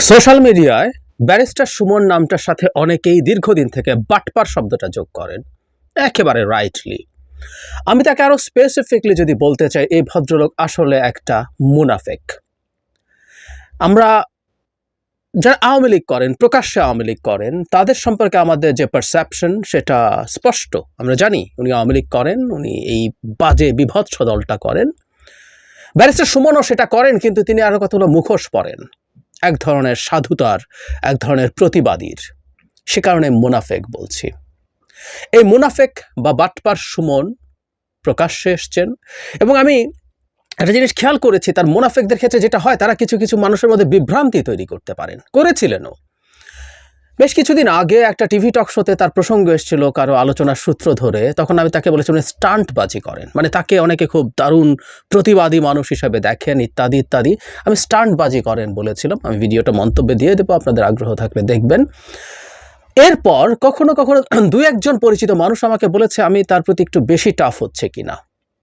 Social মিডিয়ায় barrister Suman নামটার সাথে অনেকেই দীর্ঘদিন থেকে বাটপার শব্দটা যোগ করেন, একেবারে রাইটলি। আমি তাকে আরও স্পেসিফিকলি যদি বলতে চাই, এই ভদ্রলোক আসলে একটা মুনাফেক। আমরা যারা আওয়ামী লীগ করেন, প্রকাশ্যে আওয়ামী লীগ করেন, তাদের সম্পর্কে আমাদের যে পারসেপশন সেটা স্পষ্ট। আমরা জানি উনি আওয়ামী লীগ করেন, উনি এই বাজে বিভৎস দলটা করেন। ব্যারিস্টার সুমনও সেটা করেন, কিন্তু তিনি আরও কতগুলো মুখোশ পরেন, এক ধরনের সাধুতার, এক ধরনের প্রতিবাদীর। সে কারণে মুনাফেক বলছি। এই মুনাফেক বা বাটপার সুমন প্রকাশ্যে এসছেন, এবং আমি একটা জিনিস খেয়াল করেছি, তার মুনাফেকদের ক্ষেত্রে যেটা হয়, তারা কিছু কিছু মানুষের মধ্যে বিভ্রান্তি তৈরি করতে পারেন, করেছিলেনও। বেশ কিছুদিন আগে একটা টিভি টক শোতে তার প্রসঙ্গ এসেছিল কারো আলোচনার সূত্র ধরে। তখন আমি তাকে বলেছি উনি স্টান্টবাজি করেন, মানে তাকে অনেকে খুব দারুণ প্রতিবাদী মানুষ হিসেবে দেখেন, ইত্যাদি ইত্যাদি। আমি স্টান্টবাজি করেন বলেছিলাম। আমি ভিডিওটা মন্তব্যে দিয়ে দেবো, আপনাদের আগ্রহ থাকলে দেখবেন। এরপর কখনো কখনো দু একজন পরিচিত মানুষ আমাকে বলেছে আমি তার প্রতি একটু বেশি টাফ হচ্ছে কিনা।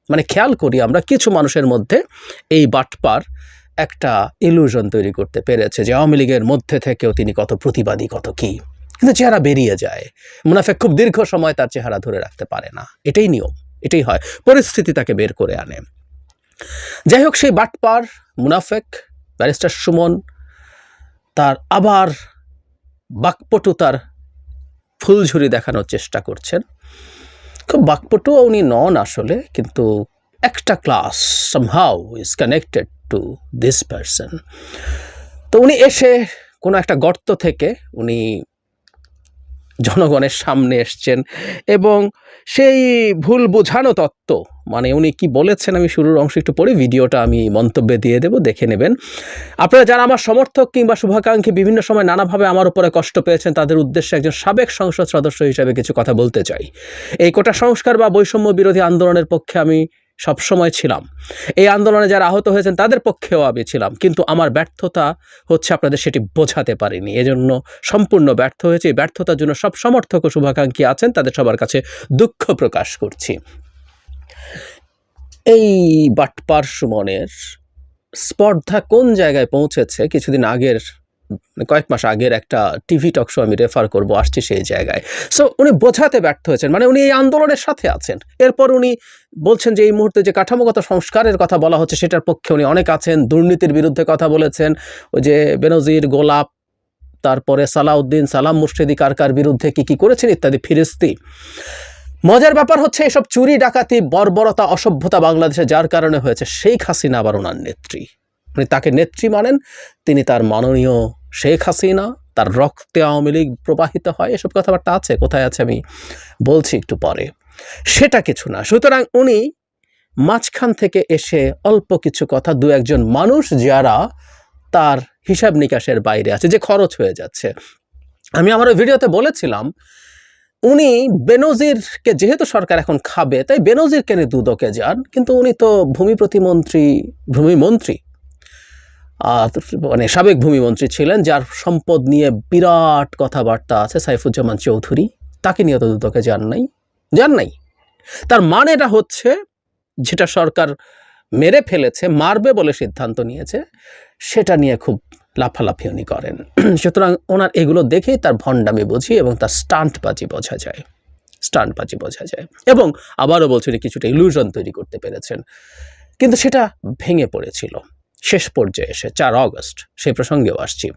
মানে খেয়াল করি আমরা কিছু মানুষের মধ্যে এই বাটপার একটা ইলুশন তৈরি করতে পেরেছে যে আওয়ামী লীগের মধ্যে থেকেও তিনি কত প্রতিবাদী, কত কি, কিন্তু চেহারা বেরিয়ে যায়। মুনাফেক খুব দীর্ঘ সময় তার চেহারা ধরে রাখতে পারে না, এটাই নিয়ম, এটাই হয়, পরিস্থিতি তাকে বের করে আনে। যাই হোক, সেই বাটপার মুনাফেক ব্যারিস্টার সুমন তার আবার বাকপটুতার ফুলঝুরি দেখানোর চেষ্টা করছেন। খুব বাকপটুও উনি নন আসলে, কিন্তু একটা class somehow is connected to this person. তো উনি এসে কোনো একটা গর্ত থেকে উনি জনগণের সামনে এসছেন, এবং সেই ভুল বোঝানো তত্ত্ব, মানে উনি কি বলেছেন, আমি শুরুর অংশ একটু পরে ভিডিওটা আমি মন্তব্যে দিয়ে দেব, দেখে নেবেন। আপনারা যারা আমার সমর্থক কিংবা শুভাকাঙ্ক্ষী বিভিন্ন সময় নানাভাবে আমার উপরে কষ্ট পেয়েছেন, তাদের উদ্দেশ্যে একজন সাবেক সংসদ সদস্য হিসেবে কিছু কথা বলতে চাই। এই কোটা সংস্কার বা বৈষম্য বিরোধী আন্দোলনের পক্ষে আমি সবসময় ছিলাম। এই আন্দোলনে যারা আহত হয়েছেন তাদের পক্ষেও আমি ছিলাম, কিন্তু আমার ব্যর্থতা হচ্ছে আপনাদের সেটি বোঝাতে পারিনি, এজন্য সম্পূর্ণ ব্যর্থ হয়েছে। এই ব্যর্থতার জন্য সব সমর্থক ও শুভাকাঙ্ক্ষী আছেন, তাদের সবার কাছে দুঃখ প্রকাশ করছি। এই বাটপার সুমনের স্পর্ধা কোন জায়গায় পৌঁছেছে, কিছুদিন আগের, কয়েক মাস আগের একটা টিভি টক শো আমি রেফার করব, আসছি সেই জায়গায়। সো উনি বোঝাতে ব্যর্থ হয়েছেন, মানে উনি এই আন্দোলনের সাথে আছেন। এরপর উনি বলছেন যে এই মুহূর্তে যে কাঠামোগত সংস্কারের কথা বলা হচ্ছে সেটার পক্ষে উনি অনেক আছেন। দুর্নীতির বিরুদ্ধে কথা বলেছেন, ওই যে বেনজির, গোলাপ, তারপরে সালাউদ্দিন, সালাম মুর্শেদি কার বিরুদ্ধে কি করেছেন ইত্যাদি ফিরিস্তি। মজার ব্যাপার হচ্ছে এসব চুরি, ডাকাতি, বর্বরতা, অসভ্যতা বাংলাদেশে যার কারণে হয়েছে, শেখ হাসিনা আবার ওনার নেত্রী। উনি তাকে নেত্রী মানেন, তিনি তার মাননীয় শেখ হাসিনা, তার রক্তে আওয়ামী লীগ প্রবাহিত হয়, এসব কথাবার্তা আছে। কোথায় আছে আমি বলছি একটু পরে, সেটা কিছু না। সুতরাং উনি মাঝখান থেকে এসে অল্প কিছু কথা, দু একজন মানুষ যারা তার হিসাব নিকাশের বাইরে আছে, যে খরচ হয়ে যাচ্ছে। আমি আমার ওই ভিডিওতে বলেছিলাম উনি বেনজিরকে, যেহেতু সরকার এখন খাবে, তাই বেনজিরকে নিয়ে দুদকে যান, কিন্তু উনি তো ভূমিমন্ত্রী, মানে সাবেক ভূমিমন্ত্রী ছিলেন, যার সম্পদ নিয়ে বিরাট কথাবার্তা আছে, সাইফুজ্জামান চৌধুরী, তাকে নিয়ে তো দুদকে যান নাই। তার মানেটা হচ্ছে যেটা সরকার মেরে ফেলেছে, মারবে বলে সিদ্ধান্ত নিয়েছে, সেটা নিয়ে খুব লাফালাফি উনি করেন। সুতরাং ওনার এগুলো দেখেই তার ভণ্ডামি বুঝি এবং তার স্টান্টবাজি বোঝা যায়। এবং আবারও বলছি, কিছুটা ইলুশন তৈরি করতে পেরেছেন, কিন্তু সেটা ভেঙে পড়েছিল শেষ পর্যায়ে এসে 4 অগস্ট। সেই প্রসঙ্গেও আসছি।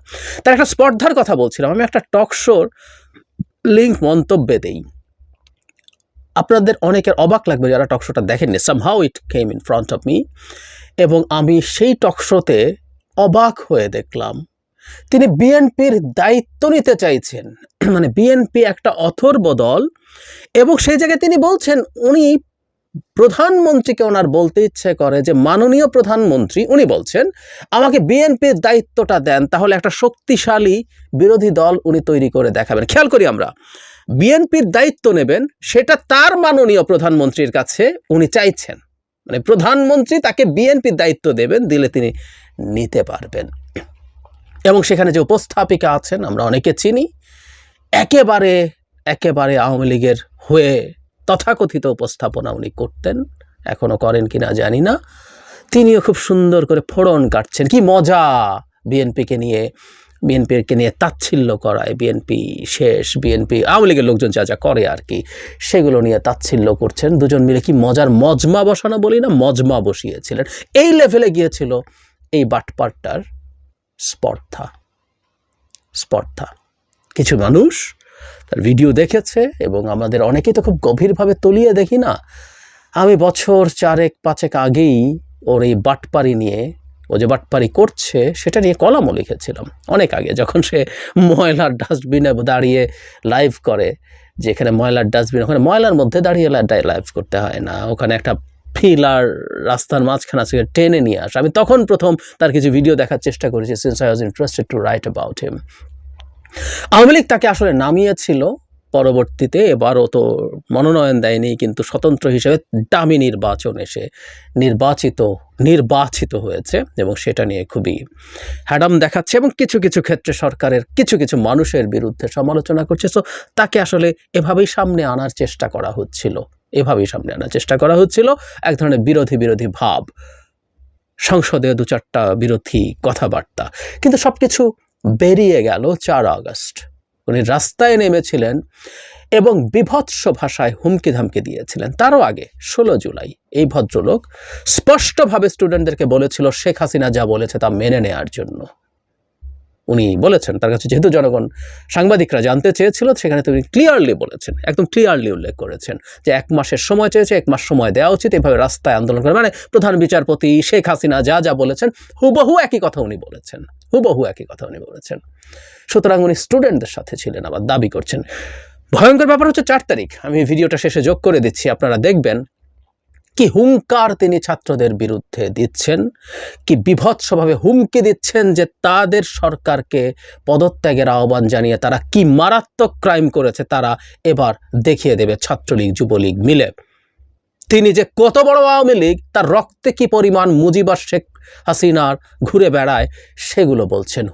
তার একটা স্পর্ধার কথা বলছিলাম। আমি একটা টক শোর লিঙ্ক মন্তব্যে দেই, আপনাদের অনেকের অবাক লাগবে যারা টক শোটা দেখেননি। Somehow it came in front of me, এবং আমি সেই টক শোতে অবাক হয়ে দেখলাম তিনি বিএনপির দায়িত্ব নিতে চাইছেন। মানে বিএনপি একটা অথর্ব দল, এবং সেই জায়গায় তিনি বলছেন, উনি প্রধানমন্ত্রীকে ওনার বলতে ইচ্ছে করে যে মাননীয় প্রধানমন্ত্রী, উনি বলছেন আমাকে বিএনপির দায়িত্বটা দেন, তাহলে একটা শক্তিশালী বিরোধী দল উনি তৈরি করে দেখাবেন। খেয়াল করি আমরা, বিএনপির দায়িত্ব নেবেন সেটা তার মাননীয় প্রধানমন্ত্রীর কাছে উনি চাইছেন, মানে প্রধানমন্ত্রী তাকে বিএনপির দায়িত্ব দেবেন, দিলে তিনি নিতে পারবেন। এবং সেখানে যে উপস্থাপিকা আছেন আমরা অনেকে চিনি, একেবারে আওয়ামী লীগের হয়ে তথাকথিত উপস্থাপনা উনি করতেন, এখনো করেন কিনা জানি না। তিনিও খুব সুন্দর করে ফোড়ন কাটছেন, কি মজা বিএনপিকে নিয়ে বিএনপিকে নিয়ে তাচ্ছিল্য করায়, বিএনপি শেষ, বিএনপি আওয়ামী লীগের লোকজন যা যা করে আর কি, সেগুলো নিয়ে তাচ্ছিল্য করছেন। দুজন মিলে কি মজার মজমা বসানো বলি না, মজমা বসিয়েছিলেন। এই লেভেলে গিয়েছিল এই বাটপারটার স্পর্ধা। কিছু মানুষ তার ভিডিও দেখেছে এবং আমাদের অনেকেই তো খুব গভীরভাবে তলিয়ে দেখি না। আমি বছর 4-5 আগেই ওর এই বাটপারি নিয়ে, ও যে বাটপারি করছে সেটা নিয়ে কলামও লিখেছিলাম অনেক আগে, যখন সে ময়লার ডাস্টবিনে দাঁড়িয়ে লাইভ করে, যেখানে ময়লার ডাস্টবিন, ওখানে ময়লার মধ্যে দাঁড়িয়ে লাইভ করতে হয় না, ওখানে একটা ফিলার রাস্তার মাঝখানে থেকে টেনে নিয়ে আসে। আমি তখন প্রথম তার কিছু ভিডিও দেখার চেষ্টা করেছি, since I was interested to right about him. Awami League তাকে আসলে নামিয়েছিল পরবর্তীতে, এবারও তো মনোনয়ন দেয়নি, কিন্তু স্বতন্ত্র হিসেবে দামি নির্বাচন এসে নির্বাচিত হয়েছে এবং সেটা নিয়ে খুবই হ্যাডাম দেখাচ্ছে এবং কিছু কিছু ক্ষেত্রে সরকারের কিছু মানুষের বিরুদ্ধে সমালোচনা করছে। সো তাকে আসলে এভাবেই সামনে আনার চেষ্টা করা হচ্ছিল, এক ধরনের বিরোধী ভাব, সংসদে 2-4টা বিরোধী কথাবার্তা। কিন্তু সব কিছু বেরিয়ে গেল 4 আগস্ট। উনি রাস্তায় নেমেছিলেন এবং বিভৎস ভাষায় হুমকি ধামকি দিয়েছিলেন। তারও আগে 16 জুলাই এই ভদ্রলোক স্পষ্টভাবে স্টুডেন্টদেরকে বলেছিল শেখ হাসিনা যা বলেছে তা মেনে নেওয়ার জন্য। উনি বলেছেন, তার কাছে যেহেতু জনগণ, সাংবাদিকরা জানতে চেয়েছিল, সেখানে তিনি ক্লিয়ারলি বলেছেন, একদম ক্লিয়ারলি উল্লেখ করেছেন যে 1 মাসের সময় চেয়েছে, 1 মাস সময় দেওয়া উচিত। এভাবে রাস্তায় আন্দোলন করে, মানে প্রধান বিচারপতি শেখ হাসিনা যা বলেছেন হুবহু একই কথা উনি বলেছেন। সুতরাং উনি স্টুডেন্টদের সাথে ছিলেন, আবার দাবি করছেন। ভয়ঙ্কর ব্যাপার হচ্ছে 4 তারিখ, আমি ভিডিওটা শেষে যোগ করে দিচ্ছি, আপনারা দেখবেন কি হুঙ্কার তিনি ছাত্রদের বিরুদ্ধে দিচ্ছেন, কি বিভৎসভাবে হুমকি দিচ্ছেন যে তাদের সরকারকে পদত্যাগের আহ্বান জানিয়ে তারা কি মারাত্মক ক্রাইম করেছে তারা এবার দেখিয়ে দেবে ছাত্রলীগ যুবলীগ মিলে। তিনি যে কত বড় আওয়ামী লীগ, তার রক্তে কি পরিমাণ মুজিব শেখ হাসিনার ঘুরে বেড়ায়, সেগুলো বলছেন,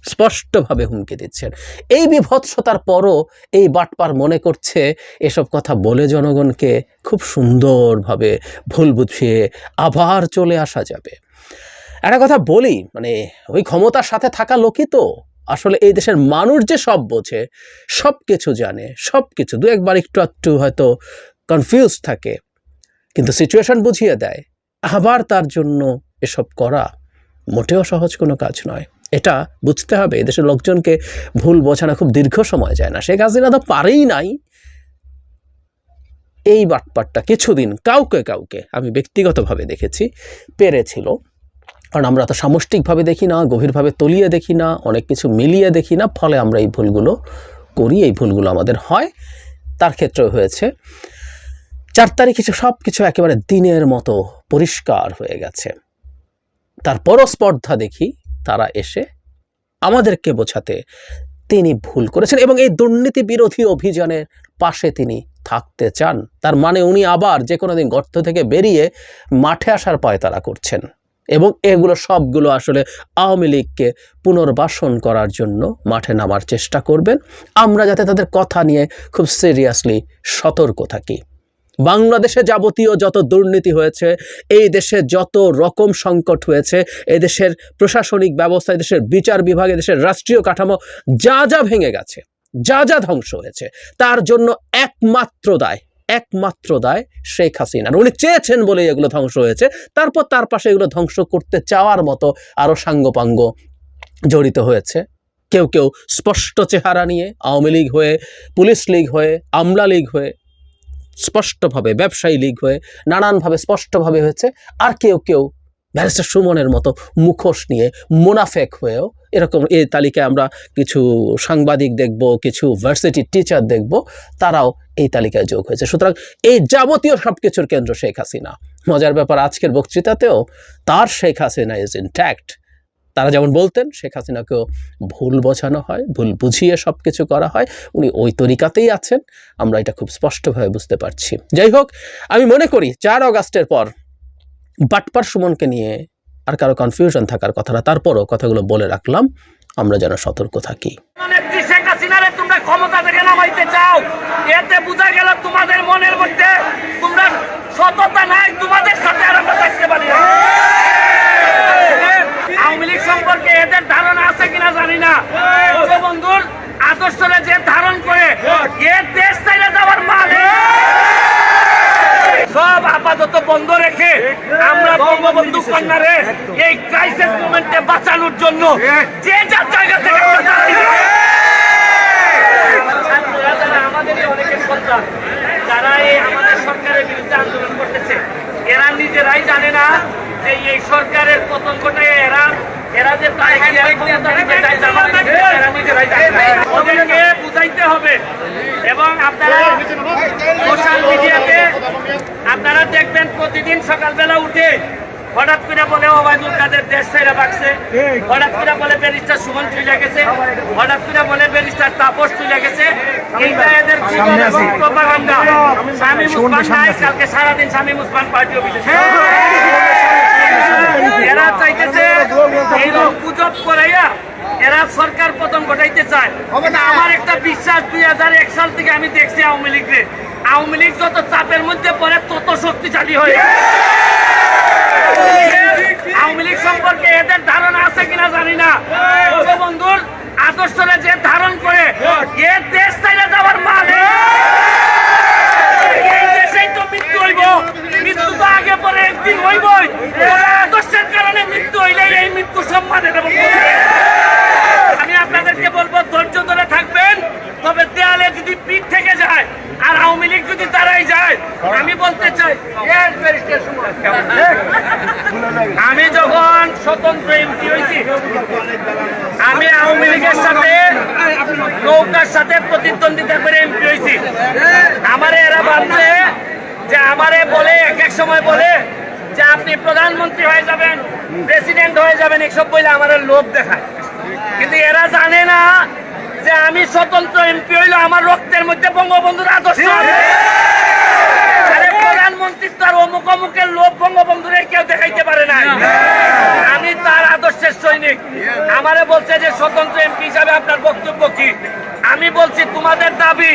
স্পষ্টভাবে হুমকি দিচ্ছেন। এই বিভৎসতার পরও এই বাটপার মনে করছে এসব কথা বলে জনগণকে খুব সুন্দরভাবে ভুল বুঝিয়ে আবার চলে আসা যাবে। একটা কথা বলি, মানে ওই ক্ষমতার সাথে থাকা লোকই তো আসলে এই দেশের মানুষ যে সব বোঝে, সব কিছু জানে, সব কিছু 2-1বার একটু হয়তো কনফিউজ থাকে, কিন্তু সিচুয়েশন বুঝিয়ে দেয়। আবার তার জন্য এসব করা মোটেও সহজ কোনো কাজ নয়, এটা বুঝতে হবে। এদেশের লোকজনকে ভুল বোঝানো খুব দীর্ঘ সময় যায় না। শেখ হাসিনা তো পারেই নাই। এই বাটপারটা কিছুদিন কাউকে আমি ব্যক্তিগতভাবে দেখেছি পেরেছিল, কারণ আমরা তো সামষ্টিকভাবে দেখি না, গভীরভাবে তলিয়ে দেখি না, অনেক কিছু মিলিয়ে দেখি না, ফলে আমরা এই ভুলগুলো করি, এই ভুলগুলো আমাদের হয়। তার ক্ষেত্রেও হয়েছে। 4 তারিখে সব কিছু একেবারে দিনের মতো পরিষ্কার হয়ে গেছে। তারপরও স্পর্ধা দেখি তারা এসে আমাদেরকে বোঝাতে তিনি ভুল করেছেন এবং এই দুর্নীতি বিরোধী অভিযানের পাশে তিনি থাকতে চান। তার মানে উনি আবার যে কোনো দিন গর্ত থেকে বেরিয়ে মাঠে আসার পায়তারা করছেন এবং এগুলো সবগুলো আসলে আওয়ামী লীগকে পুনর্বাসন করার জন্য মাঠে নামার চেষ্টা করবেন। আমরা যাতে তাদের কথা নিয়ে খুব সিরিয়াসলি সতর্ক থাকি। বাংলাদেশে যাবতীয় যত দুর্নীতি হয়েছে, এই দেশে যত রকম সংকট হয়েছে, এই দেশের প্রশাসনিক ব্যবস্থা, এই দেশের বিচার বিভাগ, এই দেশের রাষ্ট্রীয় কাঠামো যা ভেঙে গেছে, যা ধ্বংস হয়েছে, তার জন্য একমাত্র দায় শেখ হাসিনার। উনি চেয়েছেন বলেই এগুলো ধ্বংস হয়েছে। তারপর তার পাশে এগুলো ধ্বংস করতে চাওয়ার মতো আরও সাঙ্গপাঙ্গ জড়িত হয়েছে। কেউ স্পষ্ট চেহারা নিয়ে আওয়ামী লীগ হয়ে, পুলিশ লীগ হয়ে, আমলা লীগ হয়ে, স্পষ্টভাবে ব্যবসায়ী লীগ হয়ে, নানানভাবে স্পষ্টভাবে হয়েছে। আর কেউ ব্যারিস্টার সুমনের মতো মুখোশ নিয়ে মুনাফেক হয়েও, এরকম এই তালিকায় আমরা কিছু সাংবাদিক দেখব, কিছু ভার্সিটির টিচার দেখব, তারাও এই তালিকায় যোগ হয়েছে। সুতরাং এই যাবতীয় সব কিছুর কেন্দ্র শেখ হাসিনা। মজার ব্যাপার, আজকের বক্তৃতাতেও তার শেখ হাসিনা ইজ ইনট্যাক্ট। তারা যেমন বলতেন শেখ হাসিনাকেও ভুল বোঝানো হয়, ভুল বুঝিয়ে সব কিছু করা হয়, উনি ওই তরিকাতেই আছেন। আমরা এটা খুব স্পষ্টভাবে বুঝতে পারছি। যাই হোক, আমি মনে করি 4 আগস্টের পর বাটপার সুমনকে নিয়ে আর কারো কনফিউশন থাকার কথা না। তারপরও কথাগুলো বলে রাখলাম, আমরা যেন সতর্ক থাকি। শেখ হাসিনারে তোমরা ক্ষমতা থেকে নামাইতে চাও, এতে বোঝা গেল তোমাদের মনের মধ্যে তোমরা সততা নাই, তোমাদের সাথে আর আমরা থাকতে পারি না। আওয়ামী লীগ সম্পর্কে এদের ধারণা বন্ধ রেখে আমরা বঙ্গবন্ধু কন্যারে এই ক্রাইসিস মোমেন্টে বাঁচানোর জন্য যে যার জায়গা থেকে আমরা দাঁড়াই। ছাত্ররা যারা আমাদেরই অনেকের সন্তান, যারা এই আমাদের সরকারের বিরুদ্ধে আন্দোলন করতেছে, এরা নিজেরাই জানে না যে এই সরকারের পতন ঘটায় এরা যে তাই ক্ষমতা নিতে চায়, এরা নিজেরাই জানে না। ওদেরকে বুঝাইতে হবে। এবং আপনারা সোশ্যাল মিডিয়াতে আপনারা দেখবেন প্রতিদিন সকালবেলা উঠে হঠাৎ করে বলে ওবায়দুল কাদের দেশ ছেড়ে বাঁচছে, হঠাৎ করে বলে ব্যারিস্টার সুমন চলে গেছে, হঠাৎ করে বলে ব্যারিস্টার তাপস চলে গেছে। এইটা এদের প্রপাগান্ডা। শামীম ওসমান নাই, কালকে সারাদিন শামীম ওসমান পার্টি অফিসে। এরা চাইতেছে এইরকম গুজব করাইয়া এরা সরকার পতন ঘটাইতে চায়। আমার একটা বিশ্বাস, 2001 সাল থেকে আমি দেখছি আওয়ামী লীগ যত চাপের মধ্যে পড়ে তত শক্তিশালী হয়ে। আওয়ামী লীগ সম্পর্কে এদের ধারণা আছে কিনা জানি না। বঙ্গবন্ধুর আদর্শরে যে ধারণ করে এ দেশ চাইলে যাওয়ার মানে এই দেশেই তো মৃত্যু হইব। মৃত্যু তো আগে পরে একদিন হইবই। আদর্শের কারণে মৃত্যু হইলে এই মৃত্যু সম্মানে দেব। আমি আপনাদেরকে বলবো ধৈর্য ধরে থাকবেন। তবে দেয়ালে যদি পিঠ থেকে যায় আর আওয়ামী লীগ যদি দাঁড়াই যায়, আমি বলতে চাই আমি যখন স্বতন্ত্র এমপি হয়েছি, আমি আওয়ামী লীগের সাথে নৌকার সাথে প্রতিদ্বন্দ্বিতা করে এমপি হয়েছি। আমারে এরা ভাবছে যে আমারে বলে এক সময় বলে যে আপনি প্রধানমন্ত্রী হয়ে যাবেন, প্রেসিডেন্ট হয়ে যাবেন, এসব বলে আমার লোভ দেখায়। কিন্তু এরা জানে না যে আমি স্বতন্ত্র এমপি হইলে আমার রক্তের মধ্যে বঙ্গবন্ধুর আদর্শ। প্রধানমন্ত্রী তার অমুকের লোভ বঙ্গবন্ধুর কেউ দেখাইতে পারে না। আমি তার আদর্শের সৈনিক। আমারে বলছে যে স্বতন্ত্র এমপি হিসাবে আপনার বক্তব্য কি? আমি বলছি তোমাদের দাবি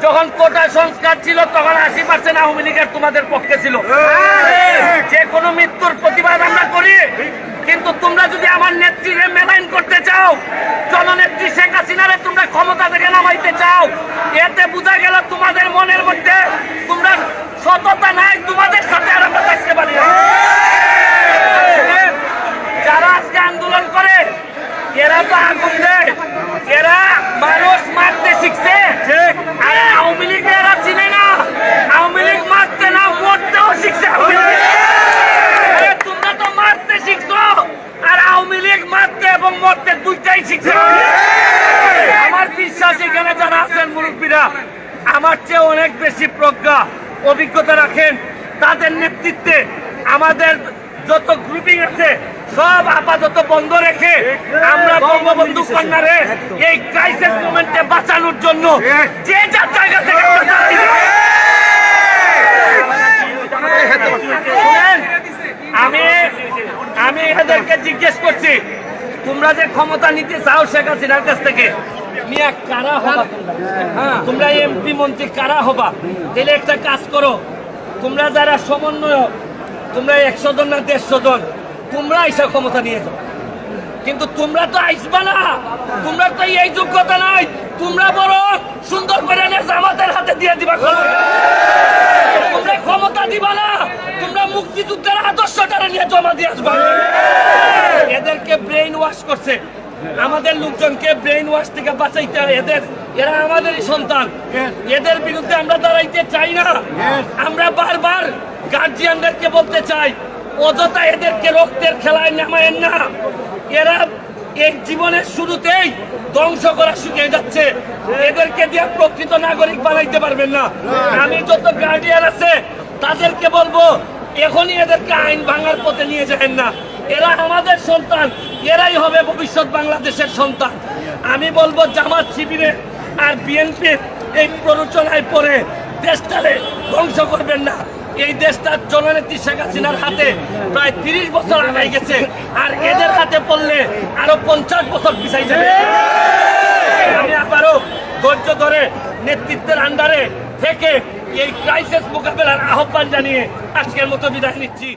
যখন কোটা সংস্কার ছিল তখন 80% আওয়ামী লীগের তোমাদের পক্ষে ছিল। যে কোনো মৃত্যুর প্রতিবাদ আমরা করি, কিন্তু তোমরা যদি আমার নেত্রীকে মেলাইন করতে চাও, জননেত্রী শেখ হাসিনারে তোমরা ক্ষমতা থেকে নামাইতে চাও, এতে বোঝা গেল তোমাদের মনের মধ্যে তোমরা সততা নাই। তোমাদের সাথে আর আমরা থাকতে পারি না। যারা আজকে আন্দোলন করে এরা তো আগুন দেয়, এরা মানুষ মারতে শিখছে। আর আওয়ামী লীগ এরা চিনে না। আওয়ামী লীগ মারতে না মরতেও শিখছে। তোমরা তো মারতে শিখছো, আর আওয়ামী লীগ মারতে এবং মরতে দুইটাই শিখছে। আমার বিশ্বাস এখানে যারা আছেন মুরব্বীরা আমার চেয়ে অনেক বেশি প্রজ্ঞা অভিজ্ঞতা রাখেন। তাদের নেতৃত্বে আমাদের যত গ্রুপিং আছে সব আপাতত বন্ধ রেখে আমরা বঙ্গবন্ধু কন্যারে এই ক্রাইসিস মোমেন্টে বাঁচানোর জন্য যে যার জায়গা থেকে আমরা দাঁড়াই। আমি এদেরকে জিজ্ঞেস করছি, তোমরা যে ক্ষমতা নিতে চাও শেখ হাসিনার কাছ থেকে, মিয়া কারা হবা? তোমরা এমপি মন্ত্রী কারা হবা? তাহলে একটা কাজ করো, তোমরা যারা সমন্বয়ক, তোমরা 100 জন না 150 জন, তোমরা এসব ক্ষমতা নিয়ে যাও। কিন্তু তোমরা তো আইসবা না, তোমরা তো এই যোগ্যতা নাই। তোমরা বড় সুন্দর করে জামাতের হাতে দিয়ে দিবা। তোমরা ক্ষমতা দিবা না, তোমরা মুক্তিযুদ্ধের আদর্শটারে নিয়ে জমা দিয়ে আসবা। এদেরকে ব্রেইন ওয়াশ করছে, আমাদের লোকজনকে ব্রেইন ওয়াশ থেকে বাঁচাইতে হয়। এরা আমাদেরই সন্তান, এদের বিরুদ্ধে আমরা দাঁড়াইতে চাই না। আমরা বারবার গার্জিয়ানদেরকে বলতে চাই, অযথা এদেরকে রক্তের খেলায় নামায়েন না। এরা এই জীবনের শুরুতেই ধ্বংস করা শিখে যাচ্ছে। এদেরকে দিয়ে প্রকৃত নাগরিক বানাইতে পারবেন না। আমি যত গার্ডিয়ান আছে তাদেরকে বলবো, এখনই এদেরকে আইন ভাঙার পথে নিয়ে যাবেন না। এরা আমাদের সন্তান, এরাই হবে ভবিষ্যৎ বাংলাদেশের সন্তান। আমি বলবো জামাত শিবিরের আর বিএনপির এই প্ররোচনায় পড়ে দেশটারে ধ্বংস করবেন না। এই দেশটা জননেত্রী শেখ হাসিনার হাতে প্রায় 30 বছর আগাই গেছে, আর এদের হাতে পড়লে আরো 50 বছর পিছাই যাবে। আমি আবারও ধৈর্য ধরে নেতৃত্বের আন্ডারে থেকে এই ক্রাইসিস মোকাবেলার আহ্বান জানিয়ে আজকের মতো বিদায় নিচ্ছি।